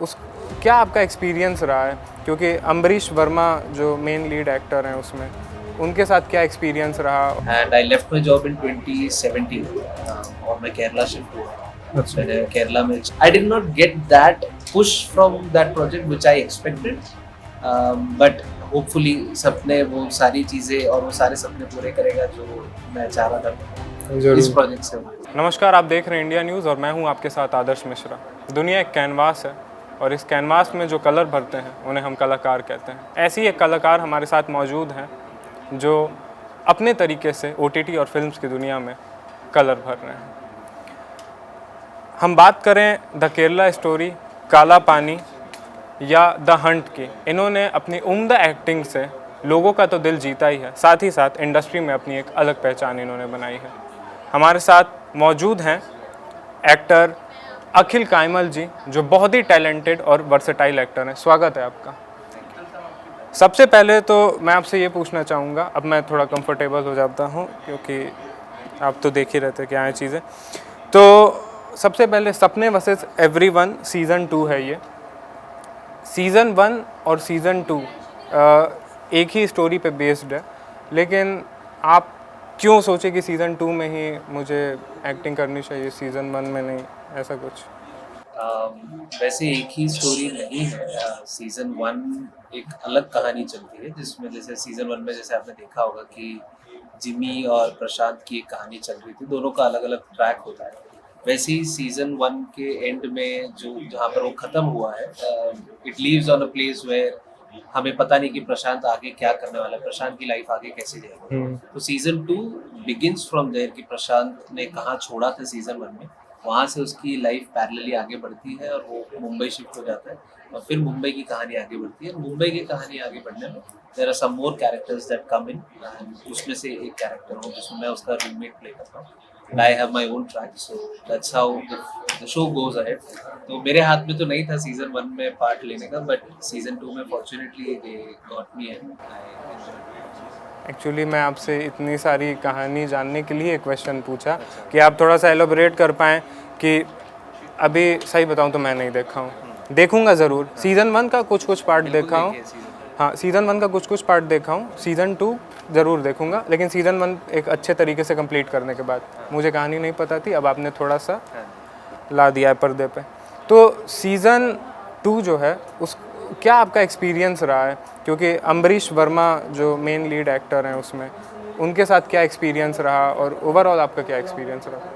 उस क्या आपका एक्सपीरियंस रहा है, क्योंकि अम्बरीश वर्मा जो मेन लीड एक्टर हैं उसमें, उनके साथ क्या एक्सपीरियंस रहा? and I left my job in 2017 और मैं केरला शिफ्ट हुआ। अच्छा। मैंने केरला में I did not get that push from that project which I expected, but hopefully सपने वो सारी चीज़ें और वो सारे सपने पूरे करेगा जो मैं चाह रहा था इस प्रोजेक्ट से। नमस्कार, आप देख रहे हैं इंडिया न्यूज़ और मैं हूं आपके साथ आदर्श मिश्रा। दुनिया एक कैनवास है और इस कैनवास में जो कलर भरते हैं उन्हें हम कलाकार कहते हैं। ऐसे ही एक कलाकार हमारे साथ मौजूद हैं जो अपने तरीके से OTT और फिल्म्स की दुनिया में कलर भर रहे हैं। हम बात करें द केरला स्टोरी, काला पानी या द हंट की, इन्होंने अपनी उम्दा एक्टिंग से लोगों का तो दिल जीता ही है, साथ ही साथ इंडस्ट्री में अपनी एक अलग पहचान इन्होंने बनाई है। हमारे साथ मौजूद हैं एक्टर अखिल कायमल जी, जो बहुत ही टैलेंटेड और वर्सेटाइल एक्टर हैं। स्वागत है आपका। सबसे पहले तो मैं आपसे ये पूछना चाहूँगा, अब मैं थोड़ा कंफर्टेबल हो जाता हूँ क्योंकि आप तो देख ही रहते क्या है चीज़ें। तो सबसे पहले सपने वर्सेस एवरीवन सीज़न 2 है ये। सीज़न 1 और सीज़न 2 एक ही स्टोरी पे बेस्ड है, लेकिन आप क्यों सोचे कि सीज़न 2 में ही मुझे एक्टिंग करनी चाहिए, सीज़न 1 में नहीं, ऐसा कुछ? वैसे एक ही स्टोरी नहीं है। सीजन 1 एक अलग कहानी चलती है जिसमें जैसे सीजन 1 में जैसे आपने देखा होगा कि जिमी और प्रशांत की एक कहानी चल रही थी, दोनों का अलग अलग ट्रैक होता है। वैसे ही सीजन 1 के एंड में जो जहाँ पर वो खत्म हुआ है, it leaves on a place where हमें पता नहीं कि प्रशांत आगे क्या करने वाला है, प्रशांत की लाइफ आगे कैसे जाएगी। तो सीजन 2 बिगिंस फ्रॉम देयर कि प्रशांत ने कहाँ छोड़ा था सीजन 1 में, वहाँ से उसकी लाइफ पैरेलली आगे बढ़ती है और वो मुंबई शिफ्ट हो जाता है और फिर मुंबई की कहानी आगे बढ़ती है। मुंबई की कहानी आगे बढ़ने में there are some more characters that come in, उसमें से एक कैरेक्टर हूँ जिसमें मैं उसका रूममेट प्ले करता हूँ। I have my own track, so that's how the show goes ahead. तो मेरे हाथ में तो नहीं था सीजन 1 में पार्ट लेने का, बट सीजन 2 में fortunately they got me and I enjoyed. Actually मैं आपसे इतनी सारी कहानी जानने के लिए क्वेश्चन पूछा कि आप थोड़ा सा एलोबरेट कर पाएँ कि अभी सही बताऊं तो मैं नहीं देखा हूँ, देखूंगा ज़रूर। सीज़न 1 का कुछ कुछ पार्ट देखा हूँ। हाँ, सीज़न 1 का कुछ कुछ पार्ट देखा हूँ, सीज़न 2 ज़रूर देखूंगा, लेकिन सीज़न 1 एक अच्छे तरीके से कंप्लीट करने के बाद मुझे कहानी नहीं पता थी, अब आपने थोड़ा सा ला दिया है पर्दे पे। तो सीज़न 2 जो है उस क्या आपका एक्सपीरियंस रहा है, क्योंकि अम्बरीश वर्मा जो मेन लीड एक्टर हैं उसमें, उनके साथ क्या एक्सपीरियंस रहा और ओवरऑल आपका क्या एक्सपीरियंस रहा?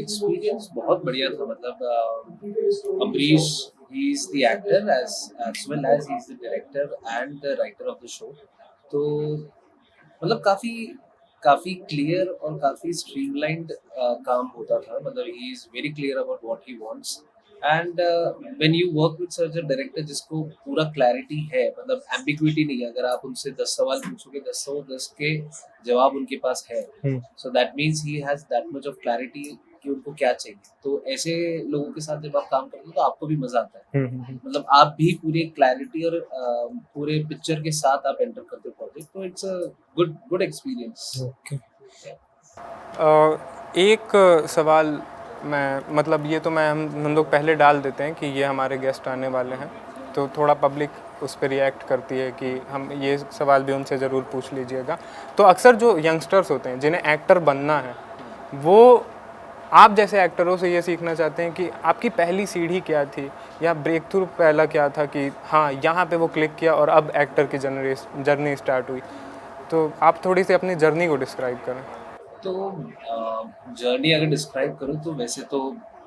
एक्सपीरियंस बहुत बढ़िया था। मतलब Ambareesh, he is the actor as well as he is the director and the writer of the show. तो मतलब काफी काफी क्लियर और काफी स्ट्रीमलाइंड काम होता था। मतलब he is very clear about what he wants and when you work with such a director जिसको पूरा क्लैरिटी है, मतलब एम्बिग्विटी नहीं है। अगर आप उनसे 10 सवाल पूछोगे, 10 के जवाब उनके पास है, so that means he has that much of clarity कि उनको क्या चाहिए। तो ऐसे लोगों के साथ जब आप काम करते हो तो आपको भी मजा आता है। मतलब आप भी पूरे क्लैरिटी और पूरे पिक्चर के साथ आप एंटर करते हो प्रोजेक्ट, तो it's a good good experience. एक सवाल मैं, मतलब ये तो मैं हम लोग पहले डाल देते हैं कि ये हमारे गेस्ट आने वाले हैं, तो थोड़ा पब्लिक उस पर रिएक्ट करती है कि हम ये सवाल भी उनसे ज़रूर पूछ लीजिएगा। तो अक्सर जो यंगस्टर्स होते हैं जिन्हें एक्टर बनना है, वो आप जैसे एक्टरों से ये सीखना चाहते हैं कि आपकी पहली सीढ़ी क्या थी या ब्रेक थ्रू पहला क्या था कि हाँ यहाँ पे वो क्लिक किया और अब एक्टर की जर्नी स्टार्ट हुई। तो आप थोड़ी सी अपनी जर्नी को डिस्क्राइब करें। तो जर्नी अगर डिस्क्राइब करूँ तो वैसे तो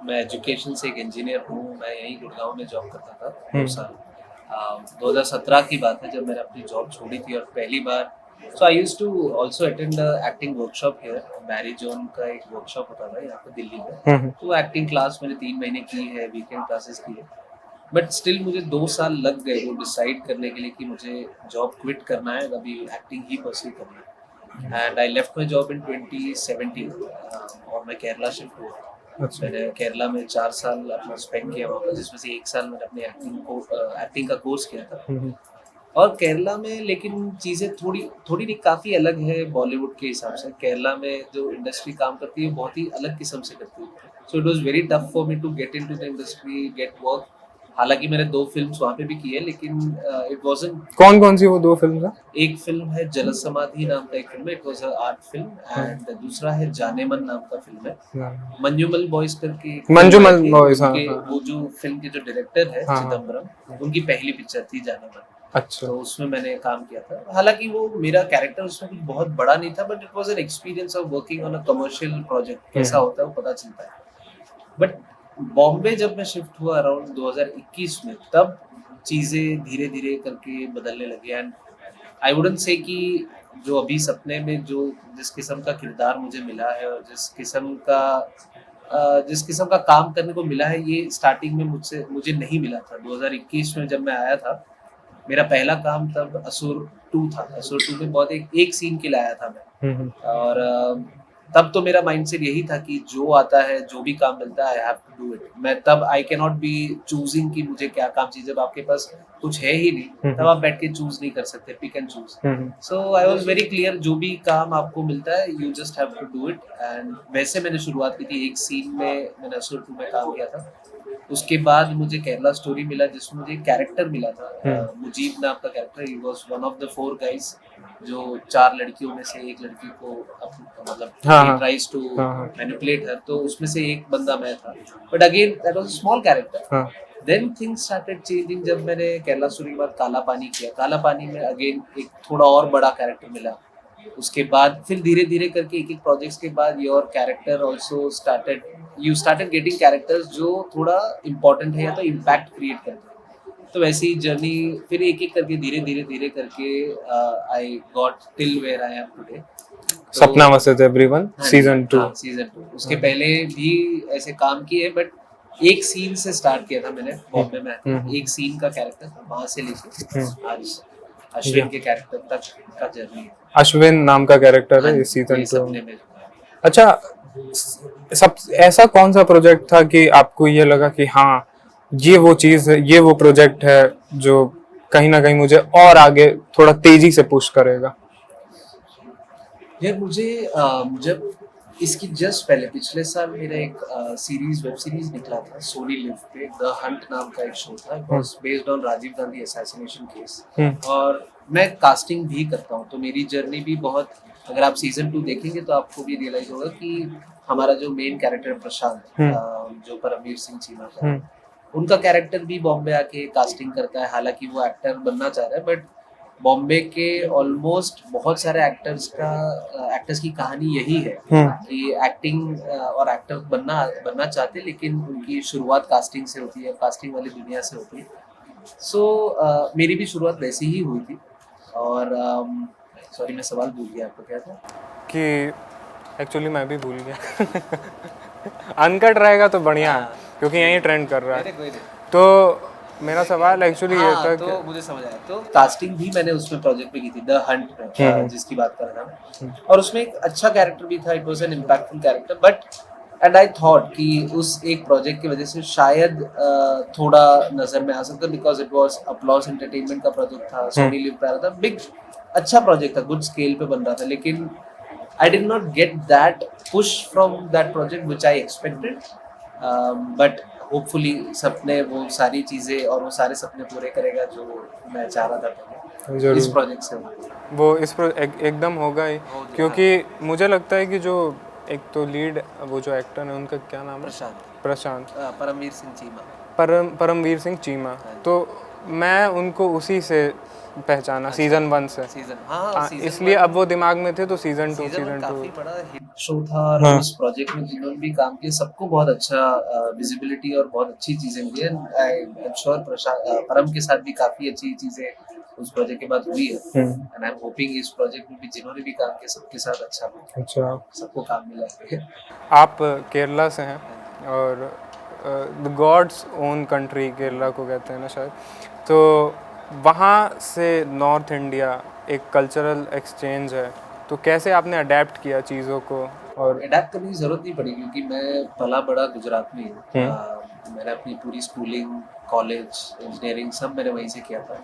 मैं एजुकेशन से एक इंजीनियर हूँ। मैं यहीं गुड़गांव में जॉब करता था 2 साल। 2017 की बात है जब मैंने अपनी जॉब छोड़ी थी और पहली बार, so I used to also attend acting workshop here. Mary John का एक वर्कशॉप होता था यहाँ पे दिल्ली में, तो एक्टिंग क्लास मैंने 3 महीने की है, वीकेंड क्लासेस की है। बट स्टिल मुझे 2 साल लग गए वो डिसाइड करने के लिए कि मुझे जॉब क्विट करना है, अभी एक्टिंग ही परस्यू करना है। And I left my job in 2017 और मैं केरला शिफ्ट हुआ। अच्छा। मैंने केरला में 4 साल अपना स्पेंड किया वहाँ पर, जिसमें से 1 साल मैंने अपने एक्टिंग का कोर्स किया था। और केरला में लेकिन चीज़ें थोड़ी थोड़ी नहीं, काफ़ी अलग है बॉलीवुड के हिसाब से। केरला में जो इंडस्ट्री काम करती है बहुत ही अलग किस्म से करती है। So it was very tough for me to get into the industry, get work. हालांकि मैंने 2 फिल्म्स वहाँ पे भी की है, लेकिन इट वाज़न्ट। कौन कौन सी वो 2 फिल्म है? एक फिल्म है जल समाधि नाम का एक फिल्म है, it was a art film, and दूसरा है जाने मन नाम का फिल्म है। मंजूमल बॉयज करके एक फिल्म आई मंजूमल थी, बॉयज, हाँ उनके हाँ वो जो फिल्म के जो डायरेक्टर है हाँ हाँ। चिदम्बरम, उनकी पहली पिक्चर थी जाने मन। अच्छा। तो उसमें मैंने काम किया था। हालांकि वो मेरा कैरेक्टर उसमें कुछ बहुत बड़ा नहीं था, but it was an experience of working on a commercial project, कैसा होता है वो पता चलता है। बट बॉम्बे जब मैं शिफ्ट हुआ अराउंड 2021 में, तब चीज़ें धीरे धीरे करके बदलने लगी। एंड आई वुडंट से कि जो अभी सपने में जो जिस किस्म का किरदार मुझे मिला है और जिस किस्म का काम करने को मिला है, ये स्टार्टिंग में मुझे नहीं मिला था। 2021 में जब मैं आया था, मेरा पहला काम तब असुर 2 था। असुर 2 में बहुत एक सीन के लिए आया था मैं। और तब तो मेरा माइंडसेट यही था कि जो आता है, जो भी काम मिलता है, I have to do it. मैं तब I can not be choosing कि मुझे क्या काम चाहिए, जब आपके पास कुछ है ही नहीं, तब आप बैठ के चूज नहीं कर सकते, pick and choose. So I was very clear, जो भी काम आपको मिलता है you just have to do it. And वैसे मैंने शुरुआत की थी। एक सीन में मैंने असुर 2 में काम किया था। उसके बाद मुझे केरला स्टोरी मिला, जिसमें मुझे एक कैरेक्टर मिला था, मुजीब नाम का character. He was one of the 4 guys, जो 4 लड़कियों में से एक लड़की को मतलब he tries to manipulate her. तो उसमें से एक बंदा मैं था, but again that was a small character. Then things started changing जब मैंने केरला स्टोरी के बाद काला पानी किया। काला पानी में अगेन एक थोड़ा और बड़ा कैरेक्टर मिला। उसके बाद फिर धीरे धीरे करके एक एक प्रोजेक्ट्स के बाद your character also started, you started getting characters जो थोड़ा इम्पोर्टेंट है या तो इम्पैक्ट क्रिएट करते हैं। तो वैसे ही जर्नी फिर एक एक करके धीरे धीरे धीरे करके I got till where I am today. Sapna वसेत एवरीवन सीजन 2। सीजन 2 उसके पहले भी ऐसे काम किए, बट एक सीन से स्टार्ट किया था मैंने बॉम्बे में। एक सीन का कैरेक्टर था, वहां से लेके आज अश्विन के कैरेक्टर तक का जर्नी है। अश्विन नाम का कैरेक्टर है इस सीजन 2 में। अच्छा, सब ऐसा कौन सा प्रोजेक्ट था कि आपको ये लगा कि हाँ, ये वो चीज़ है, ये वो प्रोजेक्ट है जो कहीं ना कहीं मुझे और आगे थोड़ा तेजी से पुश करेगा? यार मुझे जब इसकी जस्ट पहले पिछले साल मेरा एक वेब सीरीज निकला था सोनी लिव पे, द हंट नाम का एक शो था। It was based on Rajiv Gandhi assassination case, और मैं कास्टिंग भी करता हूँ। तो मेरी जर्नी भी बहुत, अगर आप सीजन 2 देखेंगे तो आपको भी रियलाइज होगा कि हमारा जो मेन कैरेक्टर प्रशांत, जो परमवीर सिंह चीमा का है, उनका कैरेक्टर भी बॉम्बे आके कास्टिंग करता है। हालांकि वो एक्टर बनना चाह रहा है, बट बॉम्बे के ऑलमोस्ट बहुत सारे एक्टर्स की कहानी यही है कि एक्टिंग और एक्टर बनना चाहते, लेकिन उनकी शुरुआत कास्टिंग से होती है, कास्टिंग वाली दुनिया से होती है। सो मेरी भी शुरुआत वैसे ही हुई थी। और सॉरी, मैं सवाल भूल गया, आपको क्या था? कि एक्चुअली मैं भी भूल गया। अनकट रहेगा तो बढ़िया है, क्योंकि यही ट्रेंड कर रहा है। तो मेरा सवाल एक्चुअली ये था तो कि मुझे समझ आया। तो कास्टिंग भी मैंने उसमें प्रोजेक्ट पे की थी, द हंट में, जिसकी बात कर रहा था। और उसमें एक अच्छा कैरेक्टर भी था, it was an impactful character. But and I thought कि उस एक प्रोजेक्ट की वजह से शायद थोड़ा नजर में आ सकता, because it was applause entertainment का प्रोजेक्ट था, सोनी लिव पे आ रहा था, बिग अच्छा प्रोजेक्ट था, गुड स्केल पे बन रहा था। लेकिन I did not get that push from that project which I expected. But hopefully सपने, वो सारी चीज़ें और वो सारे सपने पूरे करेगा जो मैं चाह रहा था पहले इस प्रोजेक्ट से। वो एकदम होगा ही, क्योंकि मुझे लगता है कि जो एक तो लीड वो जो एक्टर है, उनका क्या नाम है? प्रशांत। परमवीर सिंह चीमा। परमवीर सिंह चीमा। तो मैं उनको उसी से पहचाना, सीजन 1 से। इसलिए अब वो दिमाग में थे, तो सीजन 2 काफी बड़ा हिट शो था। और उस प्रोजेक्ट में जिन्होंने भी काम किया, सबको बहुत अच्छा विजिबिलिटी और बहुत अच्छी चीजें मिली। आई एम श्योर परम के साथ भी काफी अच्छी चीजें उस प्रोजेक्ट के बाद हुई है। एंड आई एम होपिंग इस प्रोजेक्ट में भी जिन्होंने भी काम किया सबके साथ अच्छा सबको काम मिला है। आप केरला से हैं, और the gods own country Kerala को कहते हैं ना शायद। तो वहाँ से नॉर्थ इंडिया एक कल्चरल एक्सचेंज है, तो कैसे आपने अडेप्ट किया चीज़ों को? और अडेप्ट करने की ज़रूरत नहीं पड़ी, क्योंकि मैं पला बड़ा गुजरात में हूँ। मैंने अपनी पूरी स्कूलिंग, कॉलेज, इंजीनियरिंग सब मैंने वहीं से किया था।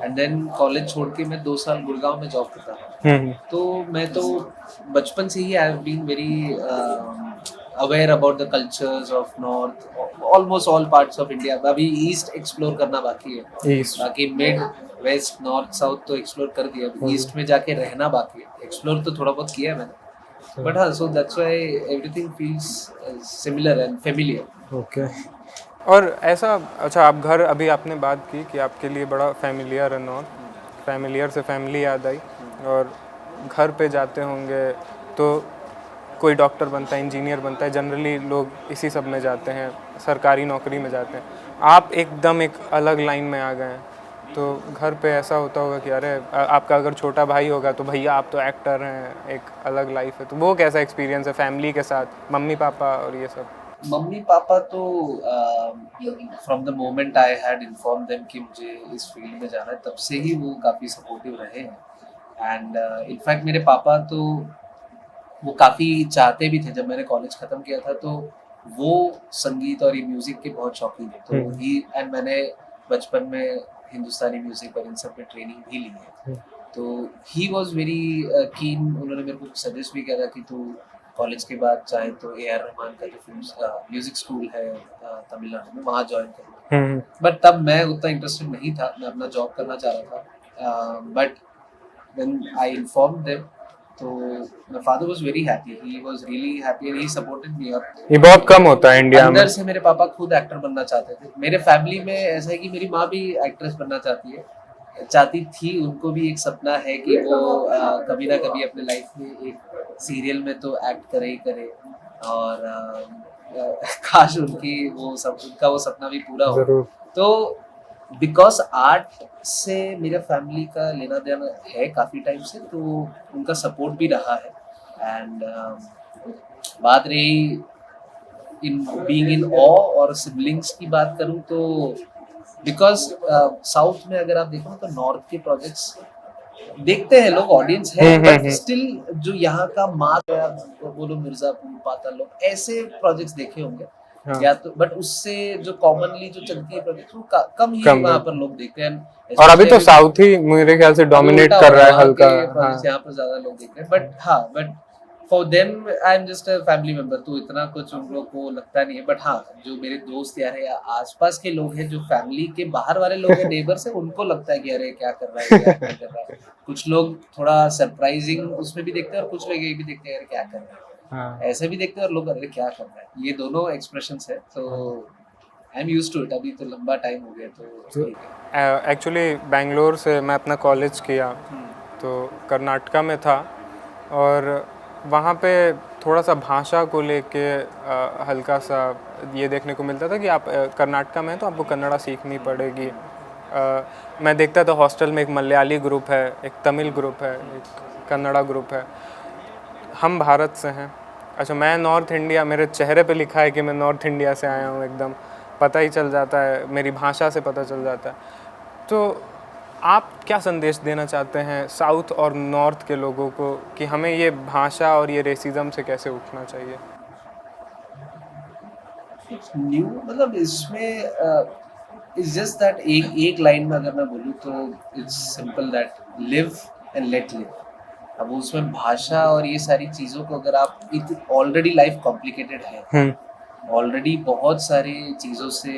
एंड देन कॉलेज छोड़ के मैं 2 साल गुड़गांव में जॉब करता था। तो मैं तो बचपन से ही I have been very aware about the cultures of north, almost all parts of India. अभी ईस्ट एक्सप्लोर करना बाकी है, ईस्ट। बाकी मिड वेस्ट नॉर्थ साउथ तो एक्सप्लोर कर दिया, ईस्ट में जाके रहना बाकी है। एक्सप्लोर तो थोड़ा बहुत किया है मैंने, बट हाँ, so that's why everything feels similar and familiar. Okay. और ऐसा, अच्छा, आप घर, अभी आपने बात की कि आपके लिए बड़ा फैमिलियर है नॉर्थ, फैमिलियर से फैमिली याद आई, और घर पे जाते होंगे तो कोई डॉक्टर बनता है, इंजीनियर बनता है, जनरली लोग इसी सब में जाते हैं, सरकारी नौकरी में जाते हैं। आप एकदम एक अलग लाइन में आ गए हैं, तो घर पे ऐसा होता होगा कि अरे आपका अगर छोटा भाई होगा तो भैया आप तो एक्टर हैं, एक अलग लाइफ है, तो वो कैसा एक्सपीरियंस है फैमिली के साथ, मम्मी पापा और ये सब? मम्मी पापा तो from the moment I had inform them कि मुझे इस फील्ड में जाना है, तब से ही वो काफ़ी सपोर्टिव रहे हैं। एंड इनफैक्ट मेरे पापा तो वो काफ़ी चाहते भी थे, जब मैंने कॉलेज ख़त्म किया था तो वो संगीत और ये म्यूज़िक के बहुत शौकीन है, तो ही एंड मैंने बचपन में हिंदुस्तानी म्यूज़िक और इन सब में ट्रेनिंग भी ली है, तो ही वॉज वेरी कीन। उन्होंने मेरे को सजेस्ट भी किया था कि तू कॉलेज के बाद चाहे तो ए आर रहमान का जो फिल्म म्यूज़िक स्कूल है तमिलनाडु में, वहाँ ज्वाइन करूँ। बट तब मैं उतना इंटरेस्टेड नहीं था, मैं अपना जॉब करना चाह रहा था। But when I inform them, तो my father was very happy, he was really happy and he supported me. और ये बहुत कम होता है इंडिया में। अंदर से मेरे पापा खुद एक्टर बनना चाहते थे। मेरे फैमिली में ऐसा है कि मेरी माँ भी एक्ट्रेस बनना चाहती थी। उनको भी एक सपना है कि वो कभी ना कभी अपने लाइफ में एक सीरियल में तो एक्ट करे ही करे, और काश उनका वो सपना भी पूरा हो। जरूर। तो बिकॉज आर्ट से मेरा फैमिली का लेना देना है काफ़ी टाइम से, तो उनका सपोर्ट भी रहा है। एंड बात रही इन बीइंग इन ऑ और सिबलिंग्स की बात करूं, तो बिकॉज साउथ में अगर आप देखो तो नॉर्थ के प्रोजेक्ट्स देखते हैं लोग, ऑडियंस है, बट स्टिल जो यहाँ का माँ बोलो, मिर्जापुर, पाताल लोग ऐसे प्रोजेक्ट्स देखे होंगे। हाँ। या तो बट उससे जो कॉमनली जो चलती है प्रोजेक्ट, वो कम ही वहाँ पर लोग देखते हैं। और अभी तो साउथ ही मेरे ख्याल से डोमिनेट कर रहा है हल्का। हाँ। यहाँ पर ज्यादा लोग देख रहे हैं, बट हाँ, but for them I am just a family member, तो इतना कुछ उन लोग को लगता नहीं है। बट हाँ, जो मेरे दोस्त यार है या आसपास के लोग हैं, जो फैमिली के बाहर वाले लोग हैं, नेबर्स है, उनको लगता है कि अरे क्या कर रहा है, क्या कर रहा है। कुछ लोग थोड़ा सरप्राइजिंग उसमें भी देखते हैं, और कुछ लोग ये भी देखते हैं अरे क्या कर रहा है। हाँ। ऐसे भी देखते हैं, और लोग अरे क्या कर रहा है। ये दोनों एक्सप्रेशंस है, तो I am used to it. अभी तो लंबा टाइम हो गया, तो ठीक है। एक्चुअली बेंगलोर से मैं अपना कॉलेज किया, तो कर्नाटका में था, और वहाँ पे थोड़ा सा भाषा को लेके हल्का सा ये देखने को मिलता था कि आप कर्नाटका में हैं तो आपको कन्नड़ा सीखनी पड़ेगी। मैं देखता था हॉस्टल में एक मलयाली ग्रुप है, एक तमिल ग्रुप है, एक कन्नड़ा ग्रुप है। हम भारत से हैं। अच्छा, मैं नॉर्थ इंडिया, मेरे चेहरे पे लिखा है कि मैं नॉर्थ इंडिया से आया हूँ, एकदम पता ही चल जाता है, मेरी भाषा से पता चल जाता है। तो आप क्या संदेश देना चाहते हैं साउथ और नॉर्थ के लोगों को कि हमें ये भाषा और ये रेसिज्म से कैसे उठना चाहिए? न्यू मतलब इसमें इट्स जस्ट दैट एक लाइन में अगर मैं बोलूँ तो it's simple that live and let live. अब उसमें भाषा और ये सारी चीज़ों को अगर आप, ऑलरेडी लाइफ कॉम्प्लिकेटेड है, ऑलरेडी बहुत सारी चीज़ों से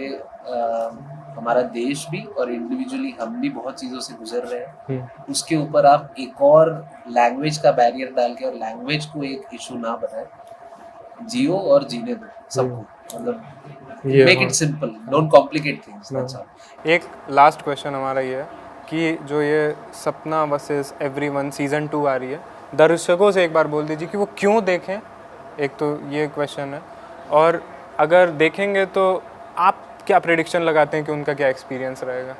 हमारा देश भी और इंडिविजुअली हम भी बहुत चीज़ों से गुजर रहे हैं। उसके ऊपर आप एक और लैंग्वेज का बैरियर डाल के, और लैंग्वेज को एक इशू ना बनाए, जियो और जीने दो सबको, मतलब make it simple, don't complicate things, that's all. एक लास्ट क्वेश्चन हमारा ये है कि जो ये सपना वर्सेस एवरीवन सीज़न 2 आ रही है, दर्शकों से एक बार बोल दीजिए कि वो क्यों देखें। एक तो ये क्वेश्चन है, और अगर देखेंगे तो आप क्या प्रेडिक्शन लगाते हैं कि उनका क्या एक्सपीरियंस रहेगा?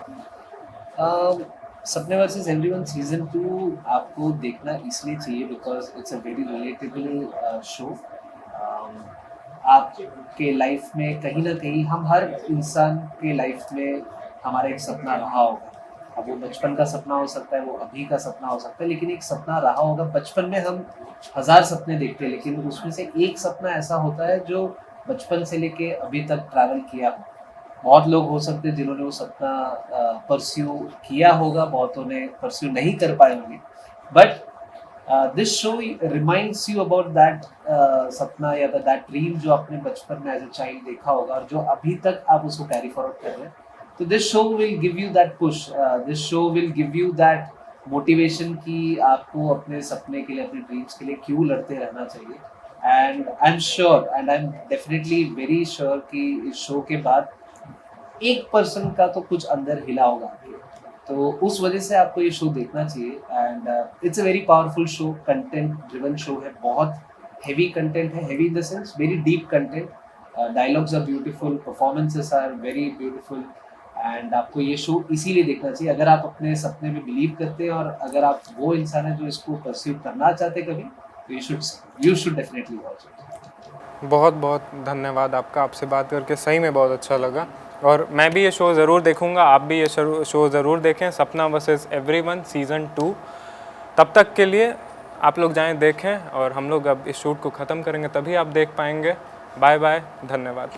सपने वर्सेस एवरीवन सीजन 2 आपको देखना इसलिए चाहिए because it's a very relatable show. आपके लाइफ में कहीं ना कहीं, हम हर इंसान के लाइफ में हमारा एक सपना रहा होगा। अब वो बचपन का सपना हो सकता है, वो अभी का सपना हो सकता है, लेकिन एक सपना रहा होगा। बचपन में हम 1000 सपने देखते हैं, लेकिन उसमें से एक सपना ऐसा होता है जो बचपन से लेके अभी तक ट्रैवल किया हो। बहुत लोग हो सकते हैं जिन्होंने वो सपना परस्यू किया होगा, बहुतों ने परस्यू नहीं कर पाए होंगे, but this show reminds you about that सपना या दैट ड्रीम जो आपने बचपन में एज अ चाइल्ड देखा होगा और जो अभी तक आप उसको कैरी फॉरवर्ड कर रहे हैं. तो this show will give you that push, this show will give you that motivation कि आपको अपने सपने के लिए, अपने ड्रीम्स के लिए क्यों लड़ते रहना चाहिए. And I am sure and I am definitely very sure कि इस शो के बाद 1% का तो कुछ अंदर हिला होगा आपके. तो उस वजह से आपको ये शो देखना चाहिए. And it's a very powerful show, content driven show है, बहुत हेवी कंटेंट है, heavy in the sense very deep content. Dialogues are beautiful, performances are very beautiful. And आपको ये शो इसीलिए देखना चाहिए अगर आप अपने सपने में बिलीव करते हैं और अगर आप वो इंसान है जो इसको परस्यू करना चाहते कभी, तो you should definitely watch it. बहुत बहुत धन्यवाद आपका, आपसे बात करके सही में बहुत अच्छा लगा और मैं भी ये शो ज़रूर देखूंगा, आप भी ये शो ज़रूर देखें, सपना वर्सेस एवरीवन सीज़न 2. तब तक के लिए आप लोग जाएं देखें और हम लोग अब इस शूट को ख़त्म करेंगे तभी आप देख पाएंगे. बाय बाय, धन्यवाद.